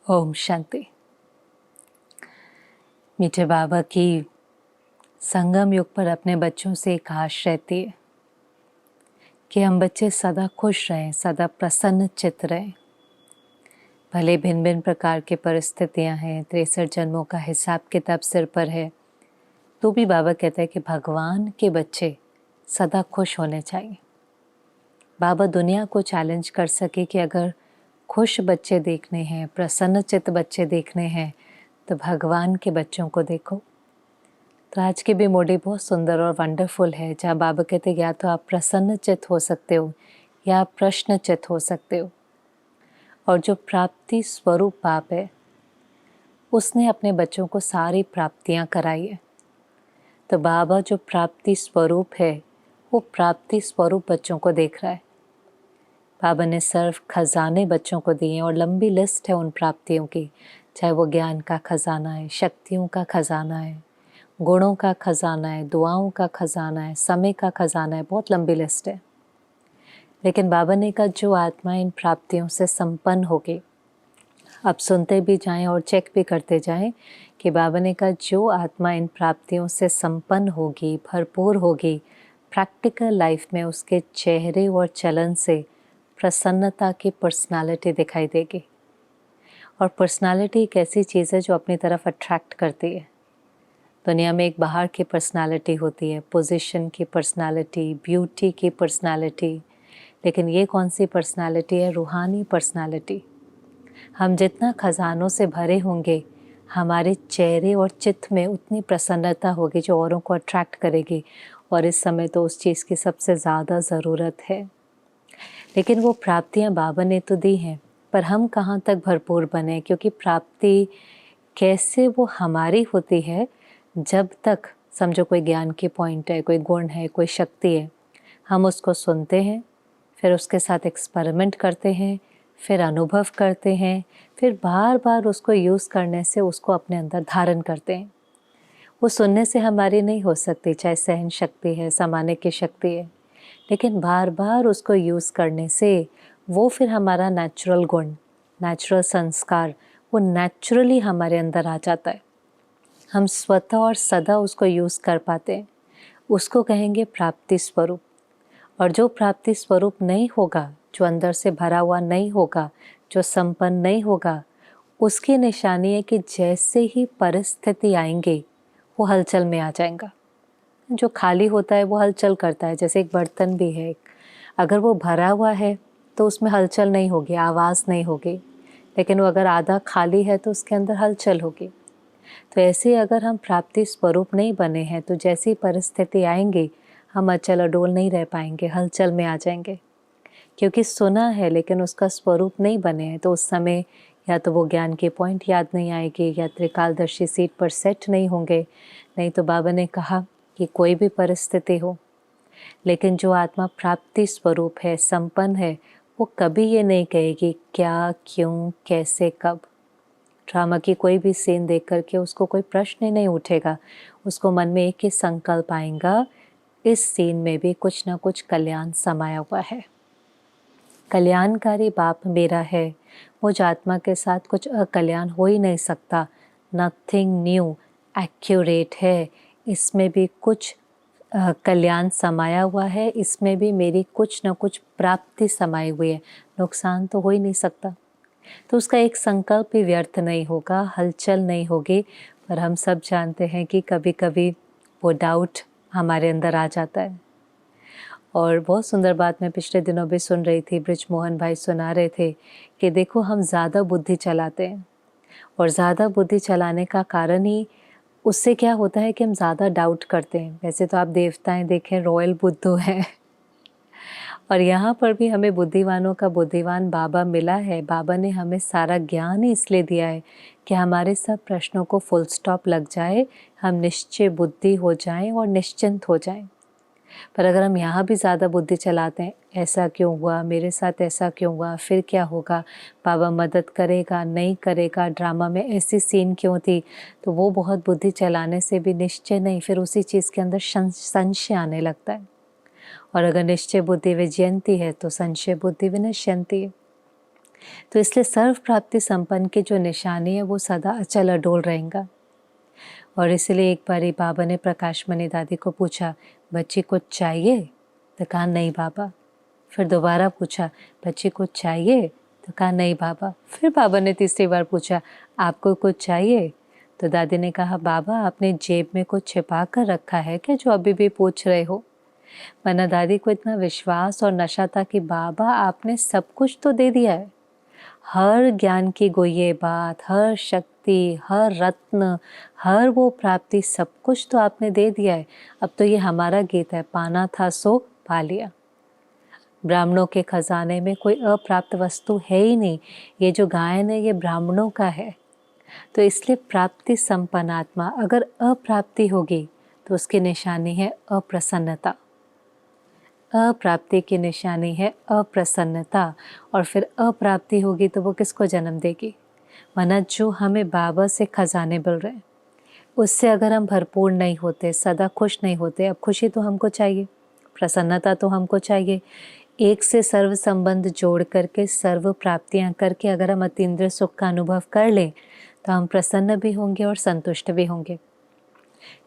ओम शांति। मीठे बाबा की संगम युग पर अपने बच्चों से एक आश रहती है कि हम बच्चे सदा खुश रहें, सदा प्रसन्न चित्त रहें। भले भिन्न भिन्न प्रकार की परिस्थितियां हैं, 63 जन्मों का हिसाब किताब सिर पर है, तो भी बाबा कहते हैं कि भगवान के बच्चे सदा खुश होने चाहिए। बाबा दुनिया को चैलेंज कर सके कि अगर खुश बच्चे देखने हैं, प्रसन्न चित्त बच्चे देखने हैं, तो भगवान के बच्चों को देखो। तो आज की भी मोडी बहुत सुंदर और वंडरफुल है, जहाँ बाबा कहते हैं या तो आप प्रसन्न चित्त हो सकते हो या आप प्रश्न चित्त हो सकते हो। और जो प्राप्ति स्वरूप बाप है, उसने अपने बच्चों को सारी प्राप्तियाँ कराई है। तो बाबा जो प्राप्ति स्वरूप है, वो प्राप्ति स्वरूप बच्चों को देख रहा है। बाबा ने सर्व खजाने बच्चों को दिए और लंबी लिस्ट है उन प्राप्तियों की, चाहे वो ज्ञान का खजाना है, शक्तियों का खजाना है, गुणों का खजाना है, दुआओं का खजाना है, समय का खजाना है, बहुत लंबी लिस्ट है। लेकिन बाबा ने कहा जो आत्मा इन प्राप्तियों से संपन्न होगी, अब सुनते भी जाएं और चेक भी करते जाएं कि बाबा ने कहा जो आत्मा इन प्राप्तियों से संपन्न होगी, भरपूर होगी, प्रैक्टिकल लाइफ में उसके चेहरे और चलन से प्रसन्नता की पर्सनालिटी दिखाई देगी। और पर्सनालिटी एक ऐसी चीज़ है जो अपनी तरफ अट्रैक्ट करती है। दुनिया में एक बाहर की पर्सनालिटी होती है, पोजीशन की पर्सनालिटी, ब्यूटी की पर्सनालिटी, लेकिन ये कौन सी पर्सनालिटी है? रूहानी पर्सनालिटी। हम जितना खजानों से भरे होंगे, हमारे चेहरे और चित्त में उतनी प्रसन्नता होगी जो औरों को अट्रैक्ट करेगी। और इस समय तो उस चीज़ की सबसे ज़्यादा ज़रूरत है। लेकिन वो प्राप्तियाँ बाबा ने तो दी हैं, पर हम कहाँ तक भरपूर बने? क्योंकि प्राप्ति कैसे वो हमारी होती है जब तक समझो कोई ज्ञान की पॉइंट है, कोई गुण है, कोई शक्ति है, हम उसको सुनते हैं, फिर उसके साथ एक्सपेरिमेंट करते हैं, फिर अनुभव करते हैं, फिर बार बार उसको यूज़ करने से उसको अपने अंदर धारण करते हैं। वो सुनने से हमारी नहीं हो सकती, चाहे सहन शक्ति है, समाने की शक्ति है, लेकिन बार बार उसको यूज़ करने से वो फिर हमारा नेचुरल गुण, नेचुरल संस्कार, वो नेचुरली हमारे अंदर आ जाता है। हम स्वतः और सदा उसको यूज़ कर पाते हैं। उसको कहेंगे प्राप्ति स्वरूप। और जो प्राप्ति स्वरूप नहीं होगा, जो अंदर से भरा हुआ नहीं होगा, जो संपन्न नहीं होगा, उसकी निशानी है कि जैसे ही परिस्थिति आएंगे वो हलचल में आ जाएगा। जो खाली होता है वो हलचल करता है, जैसे एक बर्तन भी है, अगर वो भरा हुआ है तो उसमें हलचल नहीं होगी, आवाज़ नहीं होगी, लेकिन वो अगर आधा खाली है तो उसके अंदर हलचल होगी। तो ऐसे अगर हम प्राप्ति स्वरूप नहीं बने हैं तो जैसी परिस्थिति आएंगी हम अचल अडोल नहीं रह पाएंगे, हलचल में आ जाएंगे। क्योंकि सुना है लेकिन उसका स्वरूप नहीं बने हैं, तो उस समय या तो वो ज्ञान के पॉइंट याद नहीं आएगी, या त्रिकालदर्शी सीट पर सेट नहीं होंगे। नहीं तो बाबा ने कहा कि कोई भी परिस्थिति हो, लेकिन जो आत्मा प्राप्ति स्वरूप है, संपन्न है, वो कभी ये नहीं कहेगी क्या, क्यों, कैसे, कब। ड्रामा की कोई भी सीन देख करके उसको कोई प्रश्न ही नहीं उठेगा। उसको मन में एक ही संकल्प आएगा, इस सीन में भी कुछ ना कुछ कल्याण समाया हुआ है। कल्याणकारी बाप मेरा है, मुझ आत्मा के साथ कुछ अकल्याण हो ही नहीं सकता। नथिंग न्यू एक्यूरेट है, इसमें भी कुछ कल्याण समाया हुआ है, इसमें भी मेरी कुछ न कुछ प्राप्ति समाई हुई है, नुकसान तो हो ही नहीं सकता। तो उसका एक संकल्प भी व्यर्थ नहीं होगा, हलचल नहीं होगी। पर हम सब जानते हैं कि कभी कभी वो डाउट हमारे अंदर आ जाता है। और बहुत सुंदर बात मैं पिछले दिनों भी सुन रही थी, ब्रिज मोहन भाई सुना रहे थे कि देखो हम ज़्यादा बुद्धि चलाते हैं, और ज़्यादा बुद्धि चलाने का कारण ही उससे क्या होता है कि हम ज़्यादा डाउट करते हैं। वैसे तो आप देवताएं देखें, रॉयल बुद्धू हैं, और यहाँ पर भी हमें बुद्धिमानों का बुद्धिमान बाबा मिला है। बाबा ने हमें सारा ज्ञान ही इसलिए दिया है कि हमारे सब प्रश्नों को फुल स्टॉप लग जाए, हम निश्चय बुद्धि हो जाएं और निश्चिंत हो जाएं। पर अगर हम यहाँ भी ज़्यादा बुद्धि चलाते हैं, ऐसा क्यों हुआ, मेरे साथ ऐसा क्यों हुआ, फिर क्या होगा, बाबा मदद करेगा नहीं करेगा, ड्रामा में ऐसी सीन क्यों थी, तो वो बहुत बुद्धि चलाने से भी निश्चय नहीं, फिर उसी चीज़ के अंदर संशय आने लगता है। और अगर निश्चय बुद्धि विजयंती है तो संशय बुद्धि विनश्यंती है। तो इसलिए सर्व प्राप्ति संपन्न की जो निशानी है वो सदा अचल अडोल रहेगा। और इसलिए एक बारी बाबा ने प्रकाश मणि दादी को पूछा, बच्ची कुछ चाहिए? तो कहा नहीं बाबा। फिर दोबारा पूछा, बच्ची कुछ चाहिए? तो कहा नहीं बाबा। फिर बाबा ने तीसरी बार पूछा, आपको कुछ चाहिए? तो दादी ने कहा, बाबा आपने जेब में कुछ छिपा कर रखा है क्या जो अभी भी पूछ रहे हो? वरना दादी को इतना विश्वास और नशा था कि बाबा आपने सब कुछ तो दे दिया है, हर ज्ञान की गोये बात, हर शक्ति, हर रत्न, हर वो प्राप्ति, सब कुछ तो आपने दे दिया है। अब तो ये हमारा गीत है, पाना था सो पा लिया। ब्राह्मणों के खजाने में कोई अप्राप्त वस्तु है ही नहीं। ये जो गायन है ये ब्राह्मणों का है। तो इसलिए प्राप्ति संपन्न आत्मा अगर अप्राप्ति होगी तो उसकी निशानी है अप्रसन्नता। अप्राप्ति की निशानी है अप्रसन्नता। और फिर अप्राप्ति होगी तो वो किसको जन्म देगी? वरना जो हमें बाबा से खजाने मिल रहे हैं उससे अगर हम भरपूर नहीं होते, सदा खुश नहीं होते, अब खुशी तो हमको चाहिए, प्रसन्नता तो हमको चाहिए। एक से सर्व संबंध जोड़ करके सर्व प्राप्तियां करके अगर हम अतीन्द्रिय सुख का अनुभव कर लें तो हम प्रसन्न भी होंगे और संतुष्ट भी होंगे।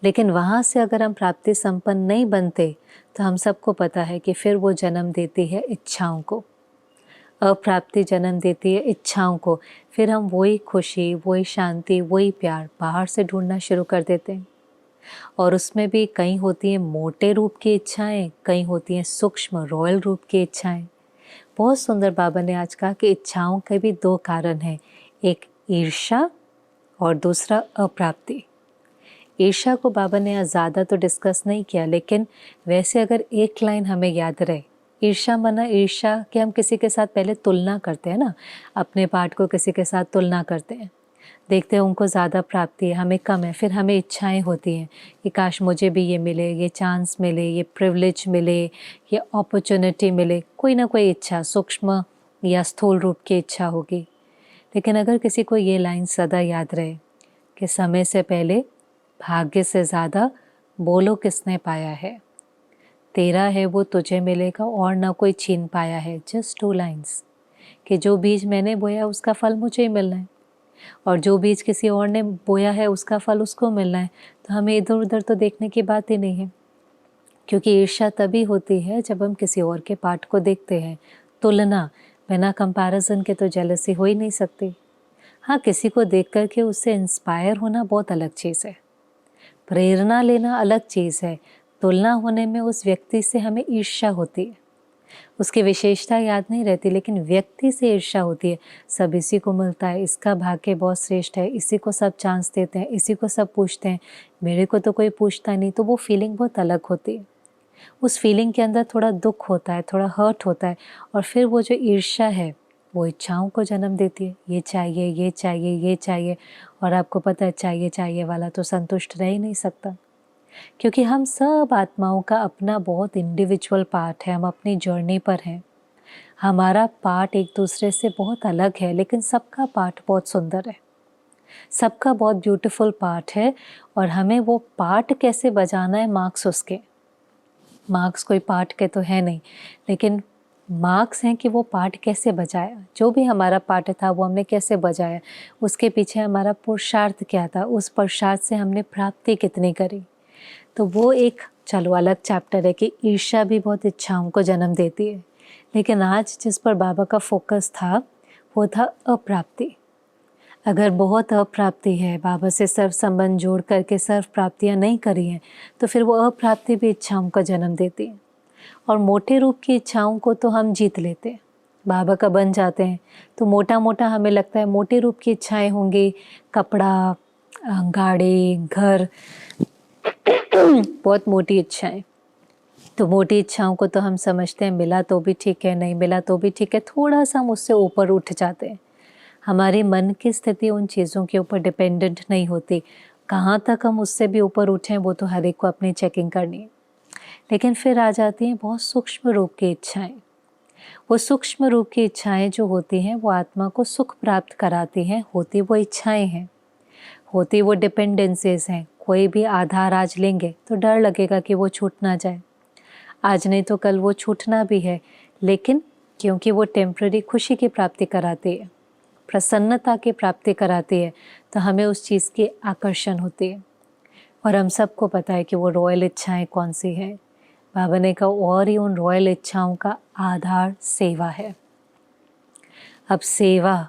लेकिन वहाँ से अगर हम प्राप्ति संपन्न नहीं बनते तो हम सबको पता है कि फिर वो जन्म देती है इच्छाओं को। अप्राप्ति जन्म देती है इच्छाओं को। फिर हम वही खुशी, वही शांति, वही प्यार बाहर से ढूंढना शुरू कर देते हैं। और उसमें भी कई होती हैं मोटे रूप की इच्छाएं, कई होती हैं सूक्ष्म रॉयल रूप की इच्छाएं। बहुत सुंदर बाबा ने आज कहा कि इच्छाओं के भी दो कारण हैं, एक ईर्ष्या और दूसरा अप्राप्ति। ईर्ष्या को बाबा ने आज ज़्यादा तो डिस्कस नहीं किया, लेकिन वैसे अगर एक लाइन हमें याद रहे, ईर्ष्या मना ईर्ष्या कि हम किसी के साथ पहले तुलना करते हैं ना, अपने पार्ट को किसी के साथ तुलना करते हैं, देखते हैं उनको ज़्यादा प्राप्ति है, हमें कम है, फिर हमें इच्छाएं होती हैं कि काश मुझे भी ये मिले, ये चांस मिले, ये प्रिविलेज मिले, ये अपॉर्चुनिटी मिले। कोई ना कोई इच्छा सूक्ष्म या स्थूल रूप की इच्छा होगी। लेकिन अगर किसी को ये लाइन सदा याद रहे कि समय से पहले भाग्य से ज़्यादा बोलो किसने पाया है, तेरा है वो तुझे मिलेगा और ना कोई छीन पाया है। जस्ट 2 लाइन्स कि जो बीज मैंने बोया उसका फल मुझे ही मिलना है और जो बीज किसी और ने बोया है उसका फल उसको मिलना है। तो हमें इधर उधर तो देखने की बात ही नहीं है, क्योंकि ईर्ष्या तभी होती है जब हम किसी और के पार्ट को देखते हैं। तुलना बिना कंपैरिजन के तो जेलसी हो ही नहीं सकती। हाँ, किसी को देख कर के उससे इंस्पायर होना बहुत अलग चीज़ है, प्रेरणा लेना अलग चीज़ है। तुलना होने में उस व्यक्ति से हमें ईर्ष्या होती है, उसकी विशेषता याद नहीं रहती, लेकिन व्यक्ति से ईर्ष्या होती है। सब इसी को मिलता है, इसका भाग्य बहुत श्रेष्ठ है, इसी को सब चांस देते हैं, इसी को सब पूछते हैं, मेरे को तो कोई पूछता नहीं। तो वो फीलिंग बहुत अलग होती है। उस फीलिंग के अंदर थोड़ा दुख होता है, थोड़ा हर्ट होता है। और फिर वो जो ईर्ष्या है वो इच्छाओं को जन्म देती है, ये चाहिए, ये चाहिए, ये चाहिए। और आपको पता है चाहिए चाहिए वाला तो संतुष्ट रह ही नहीं सकता, क्योंकि हम सब आत्माओं का अपना बहुत इंडिविजुअल पार्ट है। हम अपनी जर्नी पर हैं, हमारा पार्ट एक दूसरे से बहुत अलग है, लेकिन सबका पार्ट बहुत सुंदर है, सबका बहुत ब्यूटीफुल पार्ट है। और हमें वो पार्ट कैसे बजाना है, मार्क्स उसके, मार्क्स कोई पार्ट के तो है नहीं, लेकिन मार्क्स हैं कि वो पार्ट कैसे बजाया, जो भी हमारा पार्ट था वो हमने कैसे बजाया, उसके पीछे हमारा पुरुषार्थ क्या था, उस पुरुषार्थ से हमने प्राप्ति कितनी करी। तो वो एक चलो अलग चैप्टर है कि ईर्ष्या भी बहुत इच्छाओं को जन्म देती है। लेकिन आज जिस पर बाबा का फोकस था वो था अप्राप्ति। अगर बहुत अप्राप्ति है, बाबा से सर्व संबंध जोड़ करके सर्व प्राप्तियाँ नहीं करी हैं, तो फिर वो अप्राप्ति भी इच्छाओं का जन्म देती है। और मोटे रूप की इच्छाओं को तो हम जीत लेते हैं, बाबा का बन जाते हैं। तो मोटा मोटा हमें लगता है मोटे रूप की इच्छाएं होंगी, कपड़ा, गाड़ी, घर, बहुत मोटी इच्छाएं। तो मोटी इच्छाओं को तो हम समझते हैं मिला तो भी ठीक है, नहीं मिला तो भी ठीक है, थोड़ा सा हम उससे ऊपर उठ जाते हैं। हमारे मन की स्थिति उन चीज़ों के ऊपर डिपेंडेंट नहीं होती। कहाँ तक हम उससे भी ऊपर उठें वो तो हर एक को अपनी चेकिंग करनी है। लेकिन फिर आ जाती हैं बहुत सूक्ष्म रूप की इच्छाएं। वो सूक्ष्म रूप की इच्छाएं जो होती हैं वो आत्मा को सुख प्राप्त कराती हैं। होती वो इच्छाएं हैं, होती वो डिपेंडेंसीज हैं। कोई भी आधार आज लेंगे तो डर लगेगा कि वो छूट ना जाए, आज नहीं तो कल वो छूटना भी है। लेकिन क्योंकि वो टेम्प्ररी खुशी की प्राप्ति कराती है, प्रसन्नता की प्राप्ति कराती है, तो हमें उस चीज़ की आकर्षण होती है। और हम सबको पता है कि वो रॉयल इच्छाएं कौन सी हैं। बाबा ने कहा और ही उन रॉयल इच्छाओं का आधार सेवा है। अब सेवा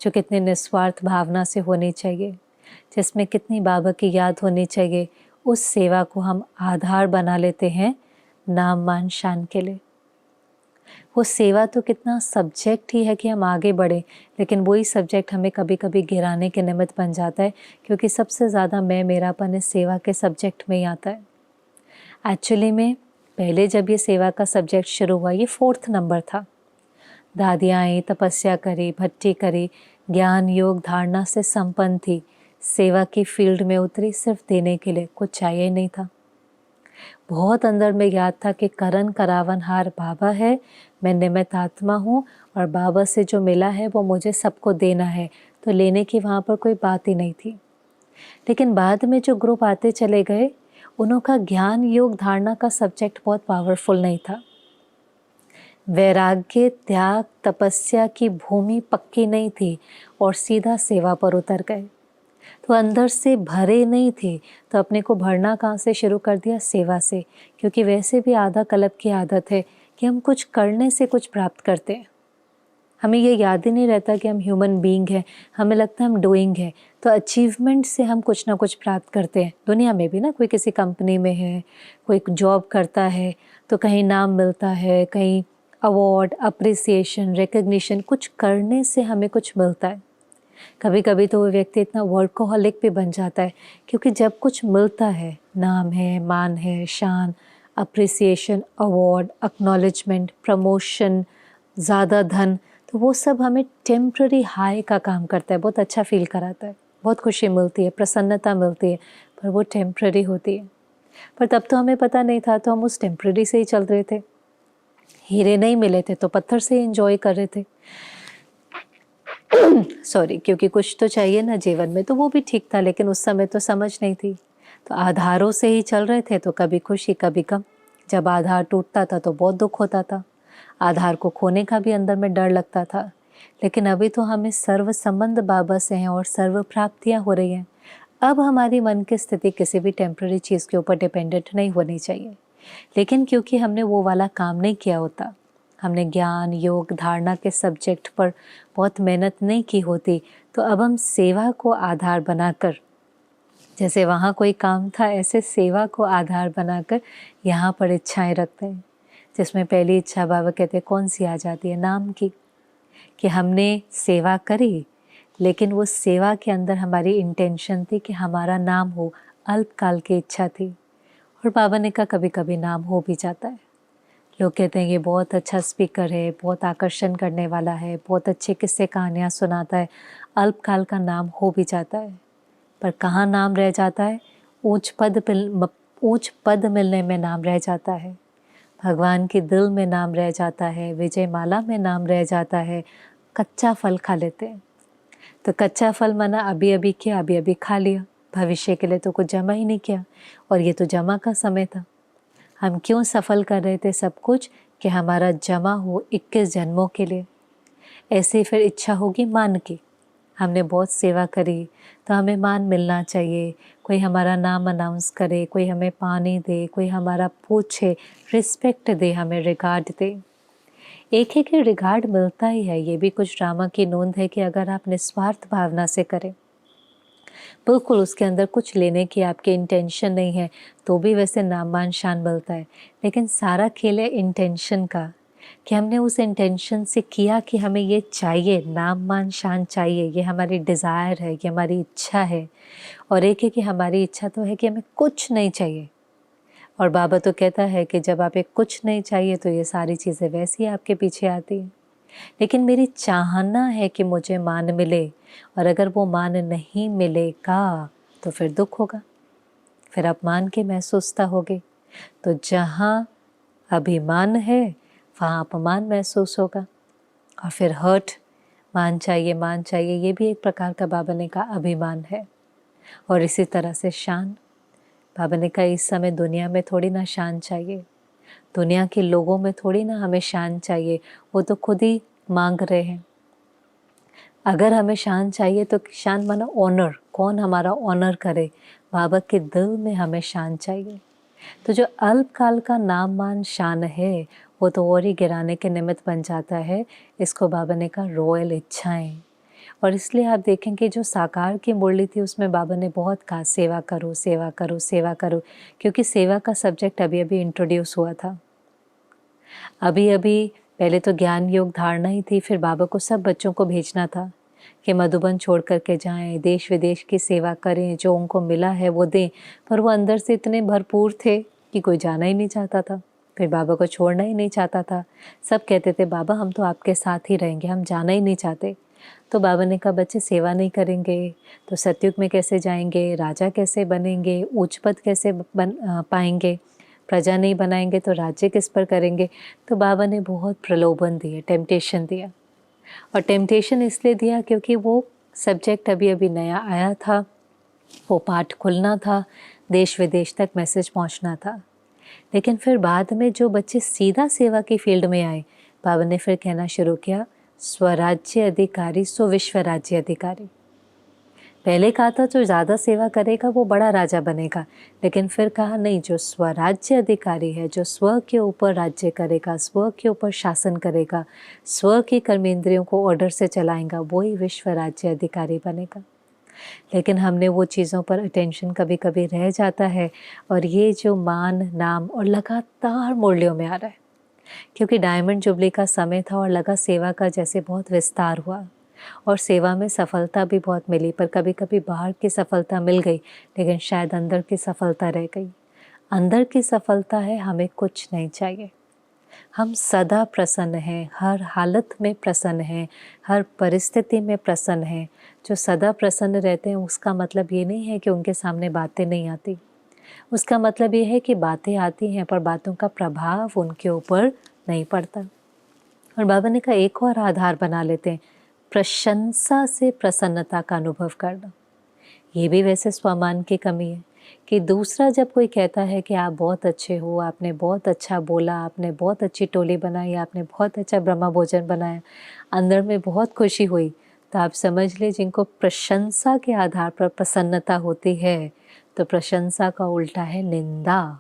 जो कितनी निस्वार्थ भावना से होनी चाहिए, जिसमें कितनी बाबा की याद होनी चाहिए, उस सेवा को हम आधार बना लेते हैं नाम मान शान के लिए। वो सेवा तो कितना सब्जेक्ट ही है कि हम आगे बढ़ें, लेकिन वही सब्जेक्ट हमें कभी कभी गिराने के निमित्त बन जाता है, क्योंकि सबसे ज़्यादा मैं मेरापन इस सेवा के सब्जेक्ट में ही आता है। एक्चुअली में पहले जब ये सेवा का सब्जेक्ट शुरू हुआ, ये 4th नंबर था। दादियाँ आई, तपस्या करी, भट्टी करी, ज्ञान योग धारणा से संपन्न थी, सेवा की फील्ड में उतरी सिर्फ देने के लिए, कुछ चाहिए नहीं था। बहुत अंदर में याद था कि करन करावनहार बाबा है, मैं निमित्त आत्मा हूँ और बाबा से जो मिला है वो मुझे सबको देना है, तो लेने की वहाँ पर कोई बात ही नहीं थी। लेकिन बाद में जो ग्रुप आते चले गए, उनका ज्ञान योग धारणा का सब्जेक्ट बहुत पावरफुल नहीं था। वैराग्य त्याग तपस्या की भूमि पक्की नहीं थी और सीधा सेवा पर उतर गए। तो अंदर से भरे नहीं थे, तो अपने को भरना कहाँ से शुरू कर दिया? सेवा से। क्योंकि वैसे भी आधा कल्प की आदत है कि हम कुछ करने से कुछ प्राप्त करते हैं। हमें ये याद ही नहीं रहता कि हम ह्यूमन बीइंग हैं, हमें लगता है हम डूइंग है। तो अचीवमेंट से हम कुछ ना कुछ प्राप्त करते हैं। दुनिया में भी ना, कोई किसी कंपनी में है, कोई जॉब करता है, तो कहीं नाम मिलता है, कहीं अवार्ड, अप्रिसिएशन, रिकग्निशन, कुछ करने से हमें कुछ मिलता है। कभी कभी तो वो व्यक्ति इतना वर्कोहॉलिक भी बन जाता है, क्योंकि जब कुछ मिलता है, नाम है, मान है, शान, अप्रिसिएशन, अवार्ड, एक्नॉलेजमेंट, प्रमोशन, ज़्यादा धन, तो वो सब हमें टेम्प्ररी हाई का काम करता है, बहुत अच्छा फील कराता है, बहुत खुशी मिलती है, प्रसन्नता मिलती है, पर वो टेम्प्ररी होती है। पर तब तो हमें पता नहीं था, तो हम उस टेम्प्ररी से ही चल रहे थे। हीरे नहीं मिले थे तो पत्थर से एंजॉय कर रहे थे। सॉरी, क्योंकि कुछ तो चाहिए ना जीवन में, तो वो भी ठीक था, लेकिन उस समय तो समझ नहीं थी। तो आधारों से ही चल रहे थे, तो कभी खुशी कभी गम। जब आधार टूटता था तो बहुत दुख होता था, आधार को खोने का भी अंदर में डर लगता था। लेकिन अभी तो हमें सर्व संबंध बाबा से हैं और सर्व प्राप्तियाँ हो रही हैं। अब हमारी मन की स्थिति किसी भी टेम्प्ररी चीज़ के ऊपर डिपेंडेंट नहीं होनी चाहिए। लेकिन क्योंकि हमने वो वाला काम नहीं किया होता, हमने ज्ञान योग धारणा के सब्जेक्ट पर बहुत मेहनत नहीं की होती, तो अब हम सेवा को आधार बनाकर, जैसे वहाँ कोई काम था, ऐसे सेवा को आधार बनाकर यहाँ पर इच्छाएं रखते हैं। जिसमें पहली इच्छा बाबा कहते कौन सी आ जाती है? नाम की। कि हमने सेवा करी, लेकिन वो सेवा के अंदर हमारी इंटेंशन थी कि हमारा नाम हो, अल्पकाल की इच्छा थी। और बाबा ने कहा कभी कभी नाम हो भी जाता है। लोग कहते हैं ये बहुत अच्छा स्पीकर है, बहुत आकर्षण करने वाला है, बहुत अच्छे किस्से कहानियाँ सुनाता है, अल्पकाल का नाम हो भी जाता है। पर कहाँ नाम रह जाता है? ऊंच पद मिलने में नाम रह जाता है, भगवान के दिल में नाम रह जाता है, विजय माला में नाम रह जाता है। कच्चा फल खा लेते हैं। तो कच्चा फल माना अभी अभी किया, अभी अभी खा लिया, भविष्य के लिए तो कुछ जमा ही नहीं किया। और ये तो जमा का समय था। हम क्यों सफल कर रहे थे सब कुछ? कि हमारा जमा हो 21 जन्मों के लिए। ऐसे फिर इच्छा होगी मान की। हमने बहुत सेवा करी तो हमें मान मिलना चाहिए, कोई हमारा नाम अनाउंस करे, कोई हमें पानी दे, कोई हमारा पूछे, रिस्पेक्ट दे, हमें रिगार्ड दे। एक एक रिगार्ड मिलता ही है। ये भी कुछ ड्रामा की नोंद है कि अगर आप निस्वार्थ भावना से करें, बिल्कुल उसके अंदर कुछ लेने की आपकी इंटेंशन नहीं है, तो भी वैसे नाम मान शान मिलता है। लेकिन सारा खेल है इंटेंशन का, कि हमने उस इंटेंशन से किया कि हमें ये चाहिए, नाम मान शान चाहिए, ये हमारी डिज़ायर है, ये हमारी इच्छा है। और एक है कि हमारी इच्छा तो है कि हमें कुछ नहीं चाहिए। और बाबा तो कहता है कि जब आप एक कुछ नहीं चाहिए तो ये सारी चीज़ें वैसी ही आपके पीछे आती हैं। लेकिन मेरी चाहना है कि मुझे मान मिले, और अगर वो मान नहीं मिलेगा तो फिर दुख होगा, फिर अपमान की महसूसता होगी। तो जहाँ अभिमान है वहाँ अपमान महसूस होगा, और फिर हर्ट, मान चाहिए, ये भी एक प्रकार का बाबा ने कहा अभिमान है। और इसी तरह से शान, बाबा ने कहा इस समय दुनिया में थोड़ी ना शान चाहिए, दुनिया के लोगों में थोड़ी ना हमें शान चाहिए, वो तो खुद ही मांग रहे हैं। अगर हमें शान चाहिए तो शान माना ऑनर, कौन हमारा ऑनर करे? बाबा के दिल में हमें शान चाहिए। तो जो अल्पकाल का नाम मान शान है वो तो और ही गिराने के निमित्त बन जाता है। इसको बाबा ने कहा रॉयल इच्छाएं। और इसलिए आप देखेंगे जो साकार की मुरली थी उसमें बाबा ने बहुत कहा सेवा करो, सेवा करो, सेवा करो, क्योंकि सेवा का सब्जेक्ट अभी अभी इंट्रोड्यूस हुआ था। अभी अभी पहले तो ज्ञान योग धारणा ही थी, फिर बाबा को सब बच्चों को भेजना था कि मधुबन छोड़ करके जाएं, देश विदेश की सेवा करें, जो उनको मिला है वो दें। पर वो अंदर से इतने भरपूर थे कि कोई जाना ही नहीं चाहता था, फिर बाबा को छोड़ना ही नहीं चाहता था। सब कहते थे बाबा हम तो आपके साथ ही रहेंगे, हम जाना ही नहीं चाहते। तो बाबा ने कहा बच्चे सेवा नहीं करेंगे तो सतयुग में कैसे जाएंगे, राजा कैसे बनेंगे, उच्च पद कैसे पाएंगे, प्रजा नहीं बनाएंगे तो राज्य किस पर करेंगे। तो बाबा ने बहुत प्रलोभन दिए, टेम्पटेशन दिया। और टेम्पटेशन इसलिए दिया क्योंकि वो सब्जेक्ट अभी अभी नया आया था, वो पाठ खुलना था, देश विदेश तक मैसेज पहुंचना था। लेकिन फिर बाद में जो बच्चे सीधा सेवा की फील्ड में आए, बाबा ने फिर कहना शुरू किया स्वराज्य अधिकारी सो विश्व राज्य अधिकारी। पहले कहा था जो ज़्यादा सेवा करेगा वो बड़ा राजा बनेगा, लेकिन फिर कहा नहीं, जो स्वराज्य अधिकारी है, जो स्व के ऊपर राज्य करेगा, स्व के ऊपर शासन करेगा, स्व की कर्मेंद्रियों को ऑर्डर से चलाएगा, वो ही विश्व राज्य अधिकारी बनेगा। लेकिन हमने वो चीज़ों पर अटेंशन कभी कभी रह जाता है, और ये जो मान नाम और लगातार मुरलियों में आ रहा है, क्योंकि डायमंड जुबली का समय था और लगा सेवा का जैसे बहुत विस्तार हुआ और सेवा में सफलता भी बहुत मिली। पर कभी कभी बाहर की सफलता मिल गई लेकिन शायद अंदर की सफलता रह गई। अंदर की सफलता है हमें कुछ नहीं चाहिए, हम सदा प्रसन्न हैं, हर हालत में प्रसन्न हैं, हर परिस्थिति में प्रसन्न हैं। जो सदा प्रसन्न रहते हैं उसका मतलब ये नहीं है कि उनके सामने बातें नहीं आती, उसका मतलब ये है कि बातें आती हैं पर बातों का प्रभाव उनके ऊपर नहीं पड़ता। और बाबा ने कहा एक और आधार बना लेते हैं, प्रशंसा से प्रसन्नता का अनुभव करना। ये भी वैसे स्वमान की कमी है कि दूसरा जब कोई कहता है कि आप बहुत अच्छे हो, आपने बहुत अच्छा बोला, आपने बहुत अच्छी टोली बनाई, आपने बहुत अच्छा ब्रह्मा भोजन बनाया, अंदर में बहुत खुशी हुई, तो आप समझ लें जिनको प्रशंसा के आधार पर प्रसन्नता होती है, तो प्रशंसा का उल्टा है निंदा,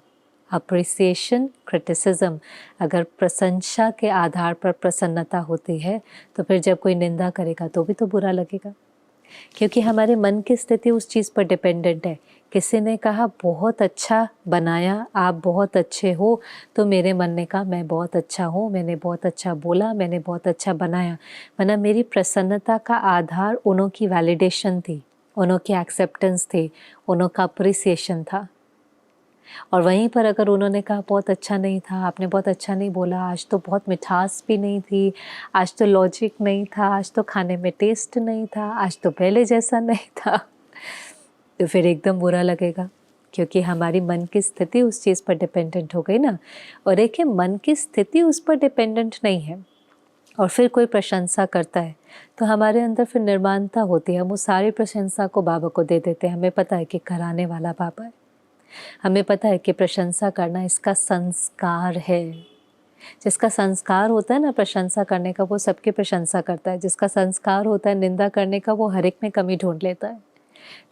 अप्रिसिएशन, क्रिटिसिज्म। अगर प्रशंसा के आधार पर प्रसन्नता होती है तो फिर जब कोई निंदा करेगा तो भी तो बुरा लगेगा, क्योंकि हमारे मन की स्थिति उस चीज़ पर डिपेंडेंट है। किसी ने कहा बहुत अच्छा बनाया, आप बहुत अच्छे हो, तो मेरे मन ने कहा मैं बहुत अच्छा हूँ, मैंने बहुत अच्छा बोला, मैंने बहुत अच्छा बनाया। वरना मेरी प्रसन्नता का आधार उन्हों की वैलिडेशन थी, उन्हों की एक्सेप्टेंस थी, उन्हों का अप्रिसिएशन था। और वहीं पर अगर उन्होंने कहा बहुत अच्छा नहीं था, आपने बहुत अच्छा नहीं बोला, आज तो बहुत मिठास भी नहीं थी, आज तो लॉजिक नहीं था, आज तो खाने में टेस्ट नहीं था, आज तो पहले जैसा नहीं था, तो फिर एकदम बुरा लगेगा, क्योंकि हमारी मन की स्थिति उस चीज़ पर डिपेंडेंट हो गई ना। और देखिए मन की स्थिति उस पर डिपेंडेंट नहीं है और फिर कोई प्रशंसा करता है तो हमारे अंदर फिर निर्माणता होती है, हम उस सारी प्रशंसा को बाबा को दे देते हैं। हमें पता है कि कराने वाला बाबा है, हमें पता है कि प्रशंसा करना इसका संस्कार है। जिसका संस्कार होता है ना प्रशंसा करने का, वो सबकी प्रशंसा करता है। जिसका संस्कार होता है निंदा करने का, वो हर एक में कमी ढूंढ लेता है।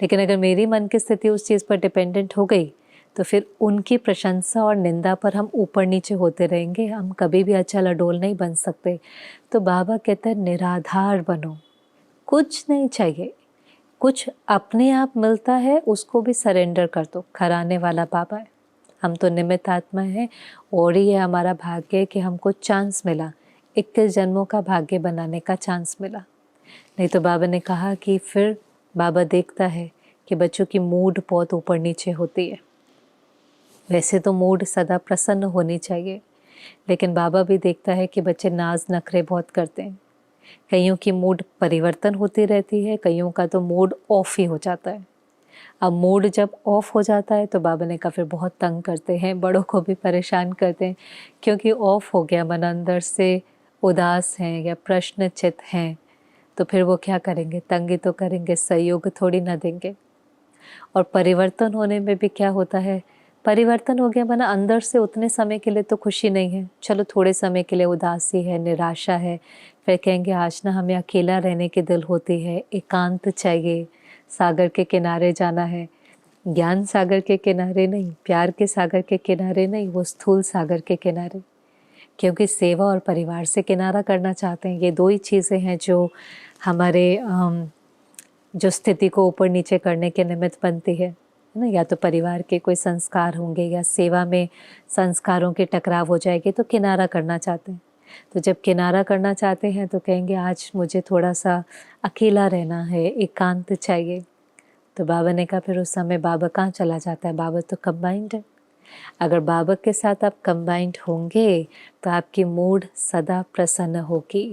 लेकिन अगर मेरी मन की स्थिति उस चीज़ पर डिपेंडेंट हो गई तो फिर उनकी प्रशंसा और निंदा पर हम ऊपर नीचे होते रहेंगे, हम कभी भी अचल अडोल नहीं बन सकते। तो बाबा कहते हैं निराधार बनो, कुछ नहीं चाहिए, कुछ अपने आप मिलता है उसको भी सरेंडर कर दो। खराने वाला बाबा है, हम तो निमित्त आत्मा है और ये हमारा भाग्य है कि हमको चांस मिला, 21 जन्मों का भाग्य बनाने का चांस मिला। नहीं तो बाबा ने कहा कि फिर बाबा देखता है कि बच्चों की मूड बहुत ऊपर नीचे होती है। वैसे तो मूड सदा प्रसन्न होनी चाहिए, लेकिन बाबा भी देखता है कि बच्चे नाज नखरे बहुत करते हैं। कईयों की मूड परिवर्तन होती रहती है, कईयों का तो मूड ऑफ ही हो जाता है। अब मूड जब ऑफ हो जाता है तो बाबा ने कहा फिर बहुत तंग करते हैं, बड़ों को भी परेशान करते हैं, क्योंकि ऑफ हो गया मन, अंदर से उदास हैं या प्रश्नचित हैं, तो फिर वो क्या करेंगे, तंगी तो करेंगे, सहयोग थोड़ी ना देंगे। और परिवर्तन होने में भी क्या होता है, परिवर्तन हो गया माना अंदर से उतने समय के लिए तो खुशी नहीं है, चलो थोड़े समय के लिए उदासी है, निराशा है, फिर कहेंगे आज ना हमें अकेला रहने की दिल होती है, एकांत चाहिए, सागर के किनारे जाना है। ज्ञान सागर के किनारे नहीं, प्यार के सागर के किनारे नहीं, वो स्थूल सागर के किनारे, क्योंकि सेवा और परिवार से किनारा करना चाहते हैं। ये दो ही चीज़ें हैं जो हमारे जो स्थिति को ऊपर नीचे करने के निमित्त बनती है ना। या तो परिवार के कोई संस्कार होंगे या सेवा में संस्कारों के टकराव हो जाएगी तो किनारा करना चाहते हैं। तो जब किनारा करना चाहते हैं तो कहेंगे आज मुझे थोड़ा सा अकेला रहना है, एकांत चाहिए। तो बाबा ने कहा फिर उस समय बाबा कहाँ चला जाता है, बाबा तो कंबाइंड है। अगर बाबा के साथ आप कंबाइंड होंगे तो आपकी मूड सदा प्रसन्न होगी।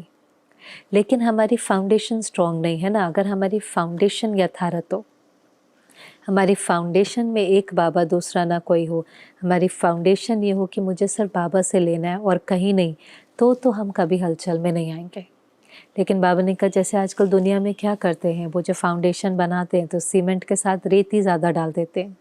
लेकिन हमारी फाउंडेशन स्ट्रॉन्ग नहीं है ना। अगर हमारी फाउंडेशन यथार्थ हो, हमारी फाउंडेशन में एक बाबा दूसरा ना कोई हो, हमारी फाउंडेशन ये हो कि मुझे सिर्फ बाबा से लेना है और कहीं नहीं, तो हम कभी हलचल में नहीं आएंगे। लेकिन बाबा ने कहा जैसे आजकल दुनिया में क्या करते हैं, वो जो फाउंडेशन बनाते हैं तो सीमेंट के साथ रेती ज़्यादा डाल देते हैं,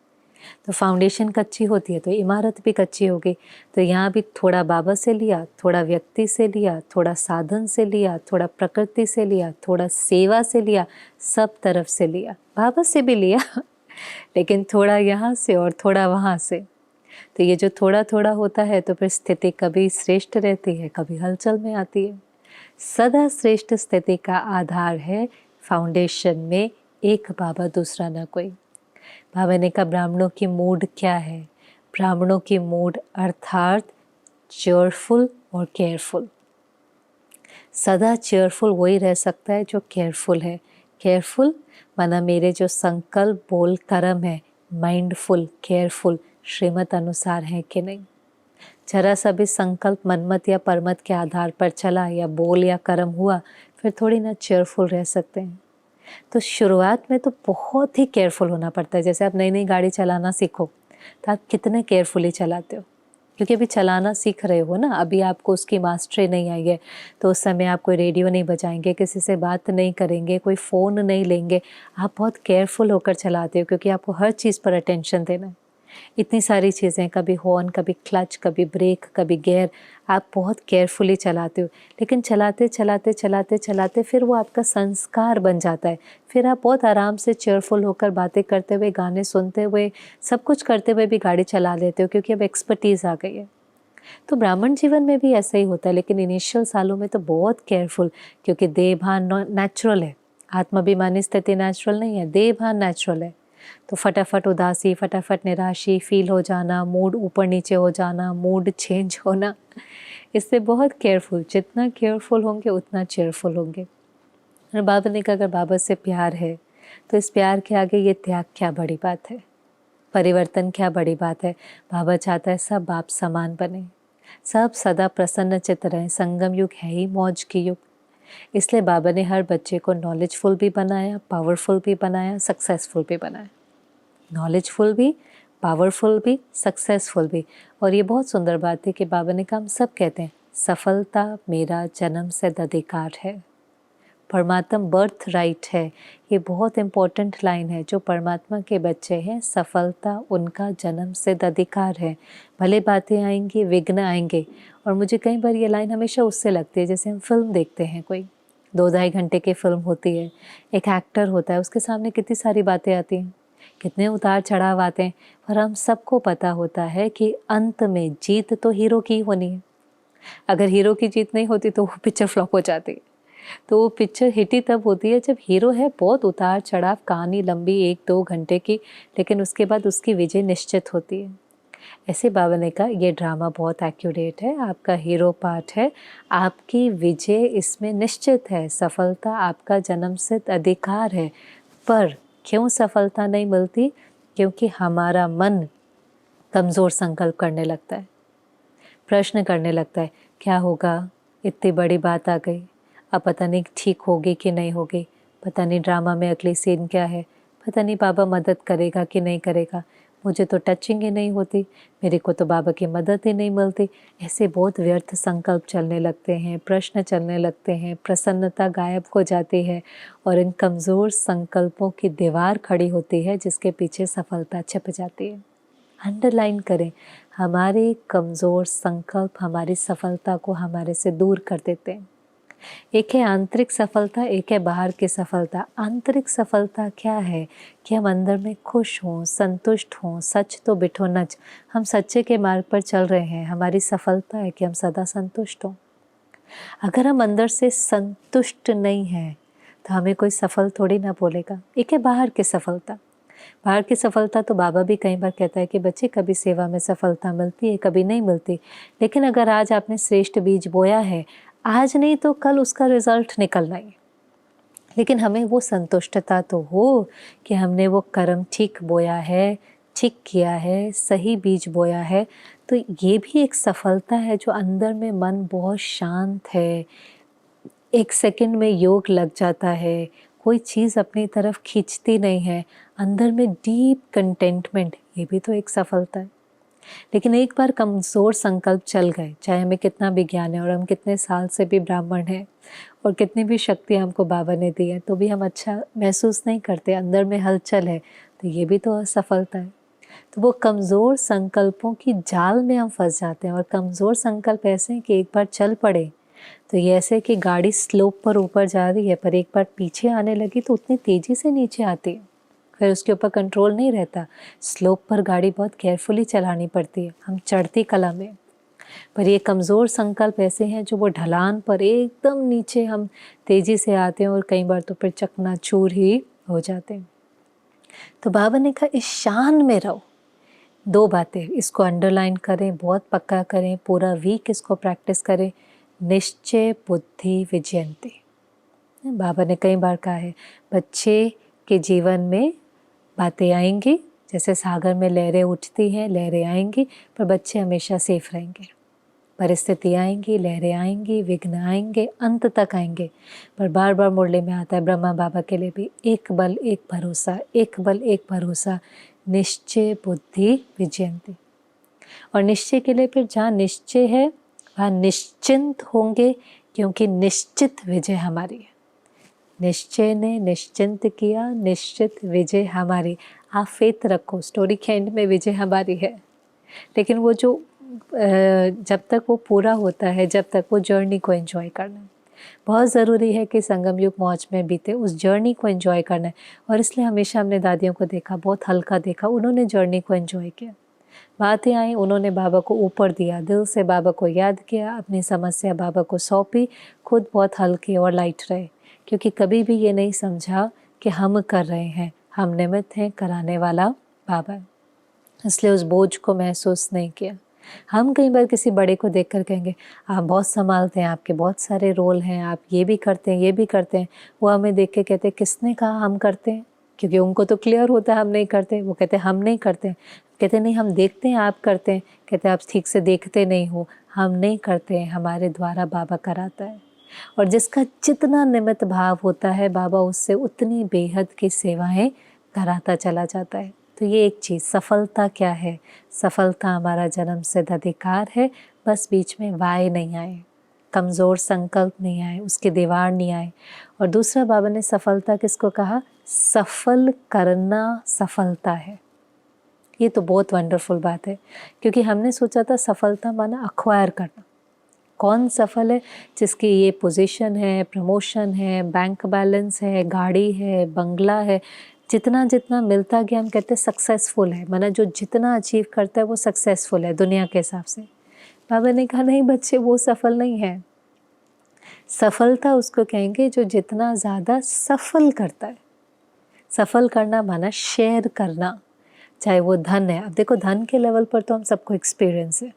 तो फाउंडेशन कच्ची होती है तो इमारत भी कच्ची होगी। तो यहाँ भी थोड़ा बाबा से लिया, थोड़ा व्यक्ति से लिया, थोड़ा साधन से लिया, थोड़ा प्रकृति से लिया, थोड़ा सेवा से लिया, सब तरफ से लिया, बाबा से भी लिया लेकिन थोड़ा यहाँ से और थोड़ा वहाँ से। तो ये जो थोड़ा थोड़ा होता है तो फिर स्थिति कभी श्रेष्ठ रहती है, कभी हलचल में आती है। सदा श्रेष्ठ स्थिति का आधार है फाउंडेशन में एक बाबा दूसरा ना कोई। बाबा ने कहा ब्राह्मणों की मूड क्या है, ब्राह्मणों की मूड अर्थात चेयरफुल और केयरफुल। सदा चेयरफुल वही रह सकता है जो केयरफुल है। केयरफुल माना मेरे जो संकल्प बोल कर्म है माइंडफुल केयरफुल श्रीमत अनुसार है कि नहीं। जरा सा भी संकल्प मनमत या परमत के आधार पर चला या बोल या कर्म हुआ फिर थोड़ी ना चेयरफुल रह सकते हैं। तो शुरुआत में तो बहुत ही केयरफुल होना पड़ता है। जैसे आप नई नई गाड़ी चलाना सीखो तो आप कितने केयरफुली चलाते हो, क्योंकि अभी चलाना सीख रहे हो ना, अभी आपको उसकी मास्टरी नहीं आई है। तो उस समय आप कोई रेडियो नहीं बजाएंगे, किसी से बात नहीं करेंगे, कोई फ़ोन नहीं लेंगे, आप बहुत केयरफुल होकर चलाते हो क्योंकि आपको हर चीज़ पर अटेंशन देना है। इतनी सारी चीज़ें, कभी हॉर्न, कभी क्लच, कभी ब्रेक, कभी गियर, आप बहुत केयरफुली चलाते हो। लेकिन चलाते चलाते चलाते चलाते फिर वो आपका संस्कार बन जाता है। फिर आप बहुत आराम से चेयरफुल होकर बातें करते हुए, गाने सुनते हुए, सब कुछ करते हुए भी गाड़ी चला लेते हो क्योंकि अब एक्सपर्टीज़ आ गई है। तो ब्राह्मण जीवन में भी ऐसा ही होता है, लेकिन इनिशियल सालों में तो बहुत केयरफुल, क्योंकि देह भान नेचुरल है, आत्माभिमानी स्थिति नेचुरल नहीं है, देह भान नेचुरल है। तो फटाफट उदासी, फटाफट निराशी फील हो जाना, मूड ऊपर नीचे हो जाना, मूड चेंज होना, इससे बहुत केयरफुल, जितना केयरफुल होंगे उतना चेयरफुल होंगे। और बाबा ने कहा अगर बाबा से प्यार है तो इस प्यार के आगे ये त्याग क्या बड़ी बात है, परिवर्तन क्या बड़ी बात है। बाबा चाहता है सब बाप समान बने, सब सदा प्रसन्न चित्त रहें। संगम युग है ही मौज की युग, इसलिए बाबा ने हर बच्चे को नॉलेजफुल भी बनाया, पावरफुल भी बनाया, सक्सेसफुल भी बनाया। नॉलेजफुल भी, पावरफुल भी, सक्सेसफुल भी। और ये बहुत सुंदर बात है कि बाबा ने कहा हम सब कहते हैं सफलता मेरा जन्म सिद्ध अधिकार है, परमात्मा बर्थ राइट है। ये बहुत इम्पोर्टेंट लाइन है। जो परमात्मा के बच्चे हैं सफलता उनका जन्म सिद्ध अधिकार है। भले बातें आएंगी, विघ्न आएंगे। और मुझे कई बार ये लाइन हमेशा उससे लगती है जैसे हम फिल्म देखते हैं, कोई 2-2.5 घंटे की फिल्म होती है, एक एक्टर होता है, उसके सामने कितनी सारी बातें आती हैं, कितने उतार चढ़ाव आते हैं, पर हम सबको पता होता है कि अंत में जीत तो हीरो की होनी है। अगर हीरो की जीत नहीं होती तो वो पिक्चर फ्लॉप हो जाती है। तो वो पिक्चर हिट ही तब होती है जब हीरो है बहुत उतार चढ़ाव, कहानी लंबी 1-2 घंटे की, लेकिन उसके बाद उसकी विजय निश्चित होती है। ऐसे बाबा ने कहा ये ड्रामा बहुत एक्यूरेट है, आपका हीरो पार्ट है, आपकी विजय इसमें निश्चित है, सफलता आपका जन्मसिद्ध अधिकार है। पर क्यों सफलता नहीं मिलती? क्योंकि हमारा मन कमज़ोर संकल्प करने लगता है, प्रश्न करने लगता है क्या होगा, इतनी बड़ी बात आ गई, अब पता नहीं ठीक होगी कि नहीं होगी, पता नहीं ड्रामा में अगली सीन क्या है, पता नहीं बाबा मदद करेगा कि नहीं करेगा, मुझे तो टचिंग ही नहीं होती, मेरे को तो बाबा की मदद ही नहीं मिलती। ऐसे बहुत व्यर्थ संकल्प चलने लगते हैं, प्रश्न चलने लगते हैं, प्रसन्नता गायब हो जाती है और इन कमज़ोर संकल्पों की दीवार खड़ी होती है जिसके पीछे सफलता छिप जाती है। अंडरलाइन करें, हमारे कमज़ोर संकल्प हमारी सफलता को हमारे से दूर कर देते हैं। एक है आंतरिक सफलता, एक है बाहर की सफलता। आंतरिक सफलता क्या है कि हम अंदर में खुश हों, संतुष्ट हों, सच तो बिठो नच, हम सच्चे के मार्ग पर चल रहे हैं। हमारी सफलता है कि हम सदा संतुष्ट हों। अगर हम अंदर से संतुष्ट नहीं हैं तो हमें कोई सफल थोड़ी ना बोलेगा। एक है बाहर की सफलता। बाहर की सफलता तो बाबा भी कई बार कहता है कि बच्चे कभी सेवा में सफलता मिलती है, कभी नहीं मिलती, लेकिन अगर आज आपने श्रेष्ठ बीज बोया है, आज नहीं तो कल उसका रिजल्ट निकलना ही। लेकिन हमें वो संतुष्टता तो हो कि हमने वो कर्म ठीक बोया है, ठीक किया है, सही बीज बोया है। तो ये भी एक सफलता है जो अंदर में मन बहुत शांत है, एक सेकंड में योग लग जाता है, कोई चीज़ अपनी तरफ खींचती नहीं है, अंदर में डीप कंटेंटमेंट, ये भी तो एक सफलता है। लेकिन एक बार कमज़ोर संकल्प चल गए, चाहे हमें कितना भी ज्ञान है और हम कितने साल से भी ब्राह्मण हैं और कितनी भी शक्ति हमको बाबा ने दी है, तो भी हम अच्छा महसूस नहीं करते, अंदर में हलचल है, तो ये भी तो असफलता है। तो वो कमज़ोर संकल्पों की जाल में हम फंस जाते हैं। और कमज़ोर संकल्प ऐसे हैं कि एक बार चल पड़े तो ये ऐसे कि गाड़ी स्लोप पर ऊपर जा रही है, पर एक बार पीछे आने लगी तो उतनी तेज़ी से नीचे आती है, फिर उसके ऊपर कंट्रोल नहीं रहता। स्लोप पर गाड़ी बहुत केयरफुली चलानी पड़ती है, हम चढ़ती कला में। पर ये कमज़ोर संकल्प ऐसे हैं जो वो ढलान पर एकदम नीचे हम तेज़ी से आते हैं और कई बार तो फिर चकनाचूर ही हो जाते हैं। तो बाबा ने कहा इस शान में रहो। दो बातें, इसको अंडरलाइन करें, बहुत पक्का करें, पूरा वीक इसको प्रैक्टिस करें। निश्चय बुद्धि विजयंती, बाबा ने कई बार कहा है, बच्चे के जीवन में बातें आएंगी, जैसे सागर में लहरें उठती हैं, लहरें आएंगी, पर बच्चे हमेशा सेफ रहेंगे। परिस्थिति आएंगी, लहरें आएंगी, विघ्न आएंगे, अंत तक आएंगे, पर बार बार मुरली में आता है ब्रह्मा बाबा के लिए भी, एक बल एक भरोसा, एक बल एक भरोसा, निश्चय बुद्धि विजयंती। और निश्चय के लिए फिर जहाँ निश्चय है वहाँ निश्चिंत होंगे, क्योंकि निश्चित विजय हमारी है। निश्चय ने निश्चिंत किया, निश्चित विजय हमारी। आप फेथ रखो, स्टोरी के एंड में विजय हमारी है। लेकिन वो जो जब तक वो पूरा होता है, जब तक वो जर्नी को एंजॉय करना बहुत ज़रूरी है कि संगम युग मौज में बीते, उस जर्नी को एंजॉय करना है। और इसलिए हमेशा हमने दादियों को देखा, बहुत हल्का देखा, उन्होंने जर्नी को एंजॉय किया। बातें आई, उन्होंने बाबा को ऊपर दिया, दिल से बाबा को याद किया, अपनी समस्या बाबा को सौंपी, खुद बहुत हल्के और लाइट रहे, क्योंकि कभी भी ये नहीं समझा कि हम कर रहे हैं, हम निमित्त हैं, कराने वाला बाबा है। इसलिए उस बोझ को महसूस नहीं किया। हम कई बार किसी बड़े को देखकर कहेंगे आप बहुत संभालते हैं, आपके बहुत सारे रोल हैं, आप ये भी करते हैं, ये भी करते हैं। वो हमें देख के कहते हैं किसने कहा हम करते हैं, क्योंकि उनको तो क्लियर होता है हम नहीं करते। वो कहते हैं हम नहीं करते, कहते नहीं हम देखते हैं आप करते हैं, कहते आप ठीक से देखते नहीं हो, हम नहीं करते हैं, हमारे द्वारा बाबा कराता है। और जिसका जितना निमित्त भाव होता है, बाबा उससे उतनी बेहद की सेवाएं कराता चला जाता है। तो ये एक चीज़, सफलता क्या है? सफलता हमारा जन्म सिद्ध अधिकार है, बस बीच में वाय नहीं आए, कमज़ोर संकल्प नहीं आए, उसके दीवार नहीं आए। और दूसरा बाबा ने सफलता किसको कहा? सफल करना सफलता है। ये तो बहुत वंडरफुल बात है, क्योंकि हमने सोचा था सफलता माना अक्वायर करना। कौन सफल है? जिसकी ये पोजीशन है, प्रमोशन है, बैंक बैलेंस है, गाड़ी है, बंगला है, जितना जितना मिलता गया हम कहते हैं सक्सेसफुल है, माना जो जितना अचीव करता है वो सक्सेसफुल है दुनिया के हिसाब से। बाबा ने कहा नहीं बच्चे, वो सफल नहीं है। सफलता उसको कहेंगे जो जितना ज़्यादा सफल करता है। सफल करना माना शेयर करना, चाहे वो धन है। अब देखो धन के लेवल पर तो हम सबको एक्सपीरियंस है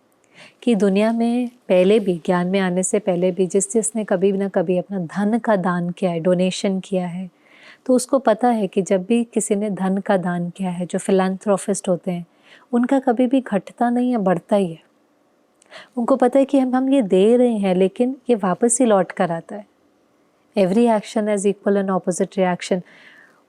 कि दुनिया में पहले भी, ज्ञान में आने से पहले भी, जिसने कभी ना कभी अपना धन का दान किया है, डोनेशन किया है, तो उसको पता है कि जब भी किसी ने धन का दान किया है, जो फिलैंथ्रोपिस्ट होते हैं, उनका कभी भी घटता नहीं है, बढ़ता ही है। उनको पता है कि हम ये दे रहे हैं, लेकिन ये वापस ही लौट कर आता है। Every action as equal and opposite reaction.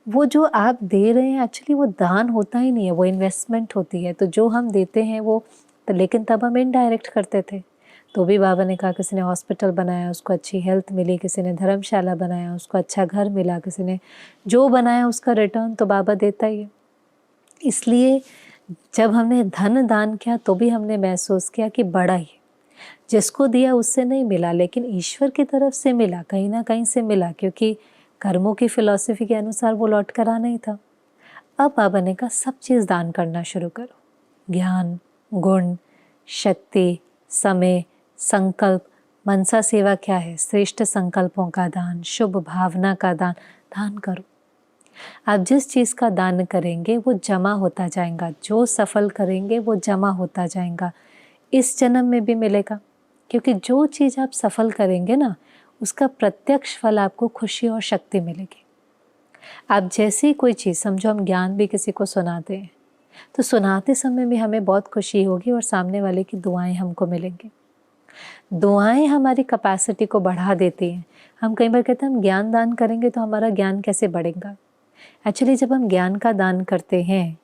वो जो आप दे रहे हैं एक्चुअली वो दान होता ही नहीं है, वो इन्वेस्टमेंट होती है। तो जो हम देते हैं वो, तो लेकिन तब हम इनडायरेक्ट करते थे। तो भी बाबा ने कहा किसी ने हॉस्पिटल बनाया, उसको अच्छी हेल्थ मिली, किसी ने धर्मशाला बनाया, उसको अच्छा घर मिला, किसी ने जो बनाया उसका रिटर्न तो बाबा देता ही है। इसलिए जब हमने धन दान किया तो भी हमने महसूस किया कि बड़ा ही, जिसको दिया उससे नहीं मिला, लेकिन ईश्वर की तरफ से मिला, कहीं ना कहीं से मिला, क्योंकि कर्मों की फिलॉसफी के अनुसार वो लौट कर आना ही था। अब बाबा ने कहा सब चीज़ दान करना शुरू करो, ज्ञान, गुण, शक्ति, समय, संकल्प। मनसा सेवा क्या है? श्रेष्ठ संकल्पों का दान, शुभ भावना का दान। दान करो। आप जिस चीज़ का दान करेंगे वो जमा होता जाएगा, जो सफल करेंगे वो जमा होता जाएगा, इस जन्म में भी मिलेगा। क्योंकि जो चीज़ आप सफल करेंगे ना, उसका प्रत्यक्ष फल आपको खुशी और शक्ति मिलेगी। आप जैसी कोई चीज़, समझो हम ज्ञान भी किसी को सुनाते हैं, तो सुनाते समय भी हमें बहुत खुशी होगी और सामने वाले की दुआएं हमको मिलेंगी। दुआएं हमारी कैपेसिटी को बढ़ा देती हैं। हम कई बार कहते हैं हम ज्ञान दान करेंगे तो हमारा ज्ञान कैसे बढ़ेगा। एक्चुअली जब हम ज्ञान का दान करते हैं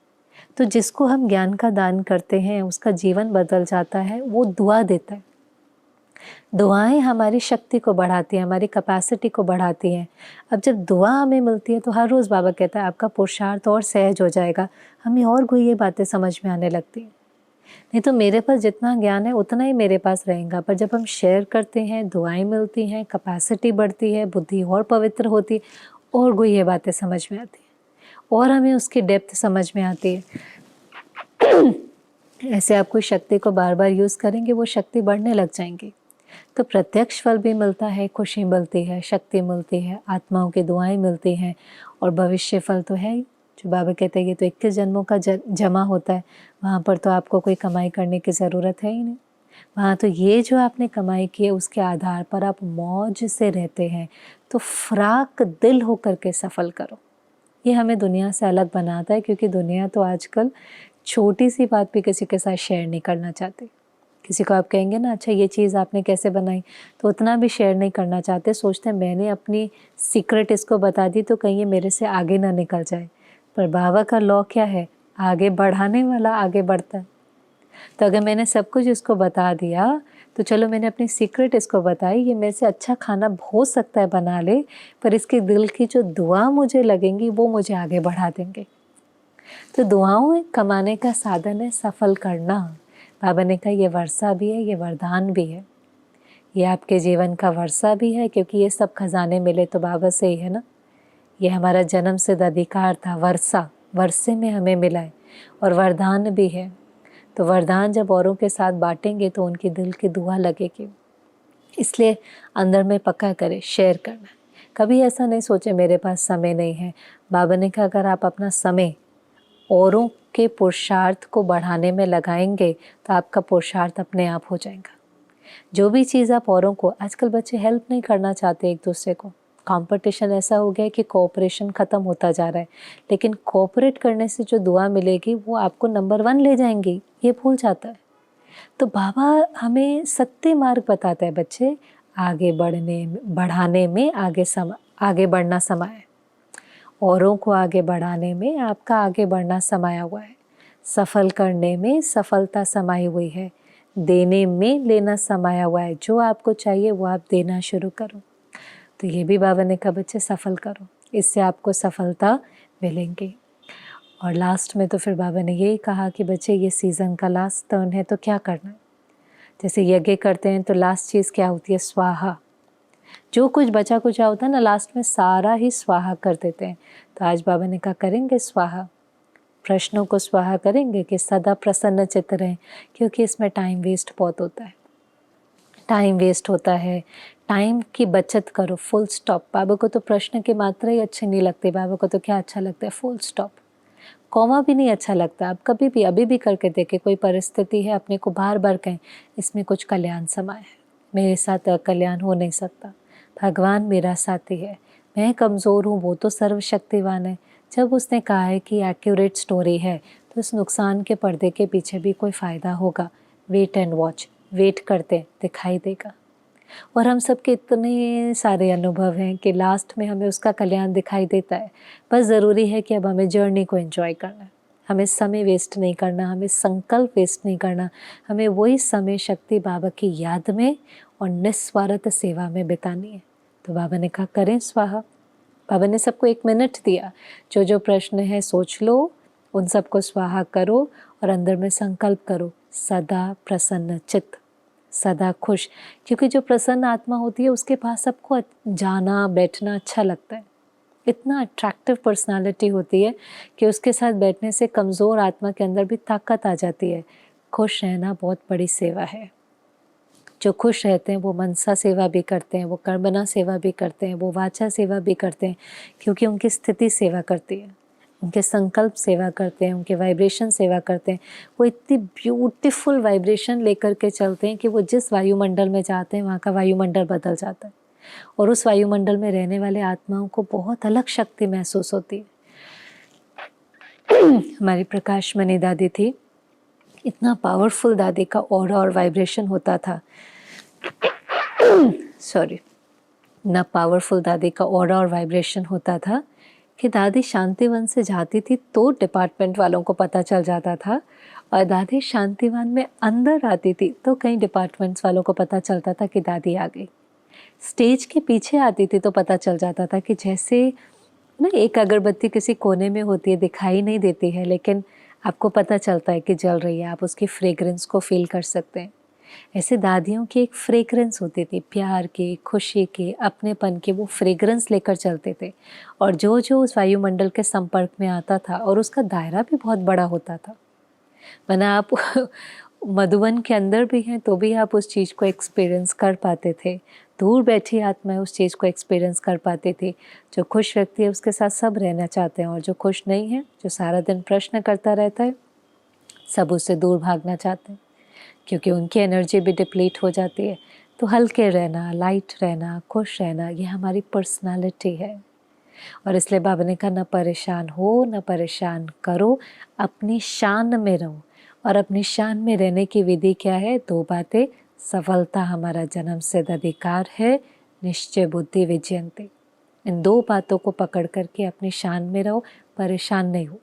तो जिसको हम ज्ञान का दान करते हैं उसका जीवन बदल जाता है, वो दुआ देता है। दुआएं हमारी शक्ति को बढ़ाती हैं, हमारी कैपेसिटी को बढ़ाती हैं। अब जब दुआ हमें मिलती है तो हर रोज़ बाबा कहता है आपका पुरुषार्थ और सहज हो जाएगा, हमें और कोई ये बातें समझ में आने लगती हैं। नहीं तो मेरे पास जितना ज्ञान है उतना ही मेरे पास रहेगा, पर जब हम शेयर करते हैं, दुआएं मिलती हैं, कैपेसिटी बढ़ती है, बुद्धि और पवित्र होती है, और कोई ये बातें समझ में आती है और हमें उसकी डेप्थ समझ में आती है। ऐसे आप कोई शक्ति को बार बार यूज़ करेंगे, वो शक्ति बढ़ने लग जाएंगी। तो प्रत्यक्ष फल भी मिलता है, खुशी मिलती है, शक्ति मिलती है, आत्माओं की दुआएं मिलती हैं, और भविष्य फल तो है ही। जो बाबा कहते हैं ये तो 21 जन्मों का जमा होता है, वहाँ पर तो आपको कोई कमाई करने की ज़रूरत है ही नहीं। वहाँ तो ये जो आपने कमाई की है उसके आधार पर आप मौज से रहते हैं। तो फ्राक दिल होकर के सफल करो। ये हमें दुनिया से अलग बनाता है, क्योंकि दुनिया तो आजकल छोटी सी बात भी किसी के साथ शेयर नहीं करना चाहती। किसी को आप कहेंगे ना अच्छा ये चीज़ आपने कैसे बनाई, तो उतना भी शेयर नहीं करना चाहते। सोचते हैं मैंने अपनी सीक्रेट इसको बता दी तो कहीं ये मेरे से आगे ना निकल जाए। पर बाबा का लॉ क्या है? आगे बढ़ाने वाला आगे बढ़ता है। तो अगर मैंने सब कुछ इसको बता दिया तो चलो मैंने अपनी सीक्रेट इसको बताई, ये मेरे से अच्छा खाना हो सकता है बना ले, पर इसके दिल की जो दुआ मुझे लगेंगी वो मुझे आगे बढ़ा देंगे। तो दुआओं कमाने का साधन है सफल करना। बाबा ने कहा ये वर्षा भी है, ये वरदान भी है, ये आपके जीवन का वर्षा भी है, क्योंकि ये सब खजाने मिले तो बाबा से ही है ना। ये हमारा जन्म सिद्ध अधिकार था, वर्षा, वर्षे में हमें मिला है, और वरदान भी है। तो वरदान जब औरों के साथ बांटेंगे तो उनकी दिल की दुआ लगेगी। इसलिए अंदर में पक्का करें, शेयर करना। कभी ऐसा नहीं सोचे मेरे पास समय नहीं है। बाबा ने कहा अगर आप अपना समय औरों के पुरुषार्थ को बढ़ाने में लगाएंगे तो आपका पुरुषार्थ अपने आप हो जाएगा। जो भी चीज़ आप औरों को, आजकल बच्चे हेल्प नहीं करना चाहते एक दूसरे को। कंपटीशन ऐसा हो गया है कि कोऑपरेशन ख़त्म होता जा रहा है, लेकिन कोऑपरेट करने से जो दुआ मिलेगी वो आपको नंबर 1 ले जाएंगी, ये भूल जाता है। तो बाबा हमें सत्य मार्ग बताता है बच्चे, आगे बढ़ाने में आगे बढ़ना समाया, औरों को आगे बढ़ाने में आपका आगे बढ़ना समाया हुआ है, सफल करने में सफलता समाई हुई है, देने में लेना समाया हुआ है। जो आपको चाहिए वो आप देना शुरू करो। तो ये भी बाबा ने कहा बच्चे सफल करो, इससे आपको सफलता मिलेंगी। और लास्ट में तो फिर बाबा ने यही कहा कि बच्चे ये सीज़न का लास्ट टर्न है तो क्या करना है। जैसे यज्ञ करते हैं तो लास्ट चीज़ क्या होती है? स्वाहा। जो कुछ बचा कुचा होता है ना, लास्ट में सारा ही स्वाहा कर देते हैं। तो आज बाबा ने कहा करेंगे स्वाहा, प्रश्नों को स्वाहा करेंगे कि सदा प्रसन्न चित्त रहें, क्योंकि इसमें टाइम वेस्ट बहुत होता है। टाइम वेस्ट होता है, टाइम की बचत करो, फुल स्टॉप। बाबा को तो प्रश्न की मात्रा ही अच्छी नहीं लगती, बाबा को तो क्या अच्छा लगता है? Full stop. कॉमा भी नहीं अच्छा लगता। आप कभी भी अभी भी करके देखें, कोई परिस्थिति है, अपने को बार बार कहें इसमें कुछ कल्याण समाया है, मेरे साथ कल्याण हो नहीं सकता, भगवान मेरा साथी है, मैं कमज़ोर हूँ, वो तो सर्वशक्तिवान है। जब उसने कहा है कि एक्यूरेट स्टोरी है तो इस नुकसान के पर्दे के पीछे भी कोई फ़ायदा होगा। वेट एंड वॉच, वेट करते दिखाई देगा। और हम सबके इतने सारे अनुभव हैं कि लास्ट में हमें उसका कल्याण दिखाई देता है। बस ज़रूरी है कि अब हमें जर्नी को एंजॉय करना है, हमें समय वेस्ट नहीं करना, हमें संकल्प वेस्ट नहीं करना, हमें वही समय शक्ति बाबा की याद में और निस्वार्थ सेवा में बितानी है। तो बाबा ने कहा करें स्वाहा। बाबा ने सबको 1 मिनट दिया, जो जो प्रश्न है सोच लो, उन सबको स्वाहा करो और अंदर में संकल्प करो सदा प्रसन्न चित्त, सदा खुश। क्योंकि जो प्रसन्न आत्मा होती है उसके पास सबको जाना बैठना अच्छा लगता है। इतना अट्रैक्टिव पर्सनालिटी होती है कि उसके साथ बैठने से कमज़ोर आत्मा के अंदर भी ताकत आ जाती है। खुश रहना बहुत बड़ी सेवा है। जो खुश रहते हैं वो मनसा सेवा भी करते हैं, वो कर्मणा सेवा भी करते हैं, वो वाचा सेवा भी करते हैं, क्योंकि उनकी स्थिति सेवा करती है, उनके संकल्प सेवा करते हैं, उनके वाइब्रेशन सेवा करते हैं। वो इतनी ब्यूटीफुल वाइब्रेशन लेकर के चलते हैं कि वो जिस वायुमंडल में जाते हैं वहाँ का वायुमंडल बदल जाता है और उस वायुमंडल में रहने वाले आत्माओं को बहुत अलग शक्ति महसूस होती है। हमारी प्रकाश मणि दादी थी, इतना पावरफुल दादी का ऑरा और वाइब्रेशन होता था। सॉरी, इतना पावरफुल दादी का ऑरा और वाइब्रेशन होता था कि दादी शांतिवन से जाती थी तो डिपार्टमेंट वालों को पता चल जाता था, और दादी शांतिवन में अंदर आती थी तो कई डिपार्टमेंट्स वालों को पता चलता था कि दादी आ गई। स्टेज के पीछे आती थी तो पता चल जाता था कि जैसे ना एक अगरबत्ती किसी कोने में होती है, दिखाई नहीं देती है, लेकिन आपको पता चलता है कि जल रही है, आप उसकी फ्रेग्रेंस को फील कर सकते हैं। ऐसे दादियों की एक फ्रेग्रेंस होती थी, प्यार की, खुशी की, अपनेपन की, वो फ्रेग्रेंस लेकर चलते थे। और जो जो उस वायुमंडल के संपर्क में आता था, और उसका दायरा भी बहुत बड़ा होता था, वरना आप मधुवन के अंदर भी हैं तो भी आप उस चीज़ को एक्सपीरियंस कर पाते थे। दूर बैठी आत्माएं उस चीज़ को एक्सपीरियंस कर पाती थी। जो खुश व्यक्ति है उसके साथ सब रहना चाहते हैं, और जो खुश नहीं है, जो सारा दिन प्रश्न करता रहता है, सब उससे दूर भागना चाहते हैं, क्योंकि उनकी एनर्जी भी डिप्लीट हो जाती है। तो हल्के रहना, लाइट रहना, खुश रहना, ये हमारी पर्सनालिटी है। और इसलिए बाबा ने कहा, न परेशान हो, न परेशान करो, अपनी शान में रहो। और अपनी शान में रहने की विधि क्या है? 2 बातें। सफलता हमारा जन्म सिद्ध अधिकार है, निश्चय बुद्धि विजयंती। इन 2 बातों को पकड़ करके अपनी शान में रहो, परेशान नहीं हो।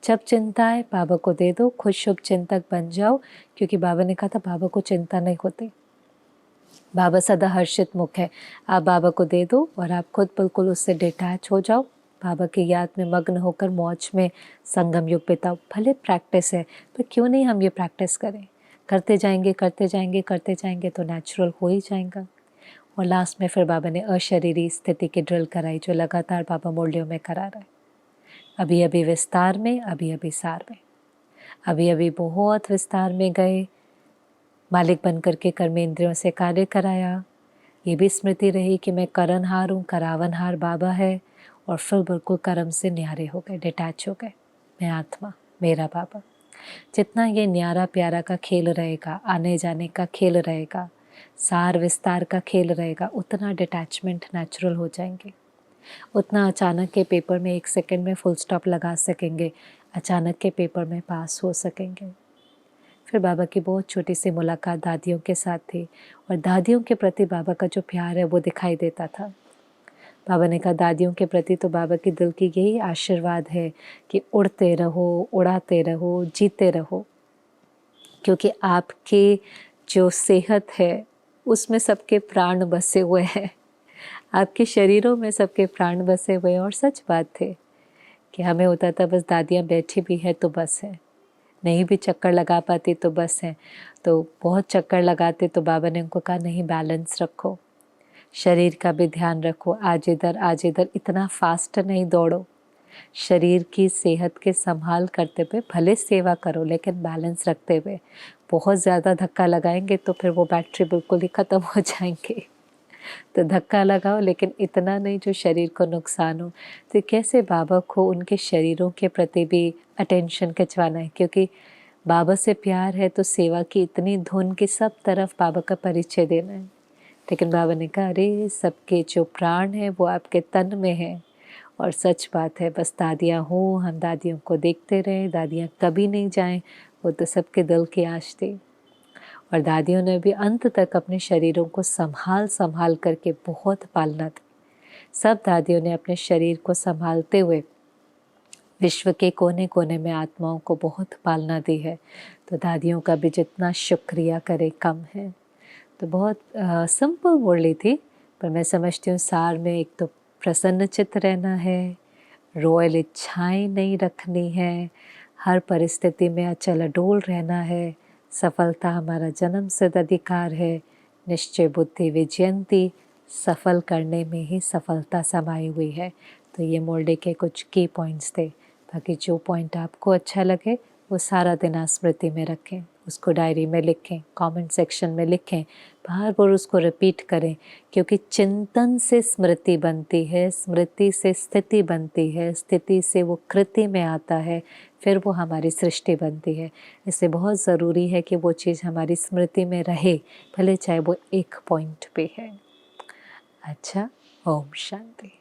जब चिंता है बाबा को दे दो, खुद शुभ चिंतक बन जाओ, क्योंकि बाबा ने कहा था बाबा को चिंता नहीं होती। बाबा सदा हर्षित मुख है। आप बाबा को दे दो और आप खुद बिल्कुल उससे डिटैच हो जाओ, बाबा की याद में मग्न होकर मौज में संगम युग बिताओ। भले प्रैक्टिस है, पर क्यों नहीं हम ये प्रैक्टिस करें? करते जाएंगे करते जाएंगे करते जाएंगे तो नेचुरल हो ही जाएगा। और लास्ट में फिर बाबा ने अशरीरी स्थिति की ड्रिल कराई, जो लगातार बाबा मुरलियों में करा रहे। अभी अभी विस्तार में, अभी अभी सार में। अभी अभी बहुत विस्तार में गए, मालिक बन करके कर्मेंद्रियों से कार्य कराया। ये भी स्मृति रही कि मैं करनहार हूँ, करावनहार बाबा है। और फिर बिल्कुल कर्म से न्यारे हो गए, डिटैच हो गए। मैं आत्मा, मेरा बाबा। जितना ये न्यारा प्यारा का खेल रहेगा, आने जाने का खेल रहेगा, सार विस्तार का खेल रहेगा, उतना डिटैचमेंट नेचुरल हो जाएंगे। उतना अचानक के पेपर में 1 सेकंड में फुल स्टॉप लगा सकेंगे, अचानक के पेपर में पास हो सकेंगे। फिर बाबा की बहुत छोटी सी मुलाकात दादियों के साथ थी, और दादियों के प्रति बाबा का जो प्यार है वो दिखाई देता था। बाबा ने कहा, दादियों के प्रति तो बाबा के दिल की यही आशीर्वाद है कि उड़ते रहो, उड़ाते रहो, जीते रहो, क्योंकि आपके जो सेहत है उसमें सबके प्राण बसे हुए हैं, आपके शरीरों में सबके प्राण बसे हुए हैं। और सच बात थे कि हमें होता था बस दादियाँ बैठी भी है तो बस है, नहीं भी चक्कर लगा पाती तो बस है। तो बहुत चक्कर लगाते तो बाबा ने उनको कहा, नहीं, बैलेंस रखो, शरीर का भी ध्यान रखो, आज इधर इतना फास्ट नहीं दौड़ो। शरीर की सेहत के संभाल करते हुए भले सेवा करो, लेकिन बैलेंस रखते हुए। बहुत ज़्यादा धक्का लगाएंगे तो फिर वो बैटरी बिल्कुल ही ख़त्म हो जाएंगे। तो धक्का लगाओ, लेकिन इतना नहीं जो शरीर को नुकसान हो। तो कैसे बाबा को उनके शरीरों के प्रति भी अटेंशन खिंचवाना है, क्योंकि बाबा से प्यार है तो सेवा की इतनी धुन की सब तरफ बाबा का परिचय देना है। लेकिन बाबा ने कहा, अरे सबके जो प्राण है वो आपके तन में है। और सच बात है, बस दादियाँ हों, हम दादियों को देखते रहें, दादियाँ कभी नहीं जाएं, वो तो सबके दिल की आश थी। और दादियों ने भी अंत तक अपने शरीरों को संभाल करके बहुत पालना थी। सब दादियों ने अपने शरीर को संभालते हुए विश्व के कोने कोने में आत्माओं को बहुत पालना दी है। तो दादियों का भी जितना शुक्रिया करे कम है। तो बहुत सिंपल मुरली थी, पर मैं समझती हूँ सार में एक तो प्रसन्न चित्त रहना है, रॉयल इच्छाएं नहीं रखनी है, हर परिस्थिति में अचल अडोल रहना है, सफलता हमारा जन्म सिद्ध अधिकार है, निश्चय बुद्धि विजयंती, सफल करने में ही सफलता समाई हुई है। तो ये मोल्डे के कुछ की पॉइंट्स थे। बाकी जो पॉइंट आपको अच्छा लगे वो सारा दिन आप स्मृति में रखें, उसको डायरी में लिखें, कमेंट सेक्शन में लिखें, बार बार उसको रिपीट करें, क्योंकि चिंतन से स्मृति बनती है, स्मृति से स्थिति बनती है, स्थिति से वो कृति में आता है, फिर वो हमारी सृष्टि बनती है। इससे बहुत ज़रूरी है कि वो चीज़ हमारी स्मृति में रहे, भले चाहे वो एक पॉइंट पे है। अच्छा, ओम शांति।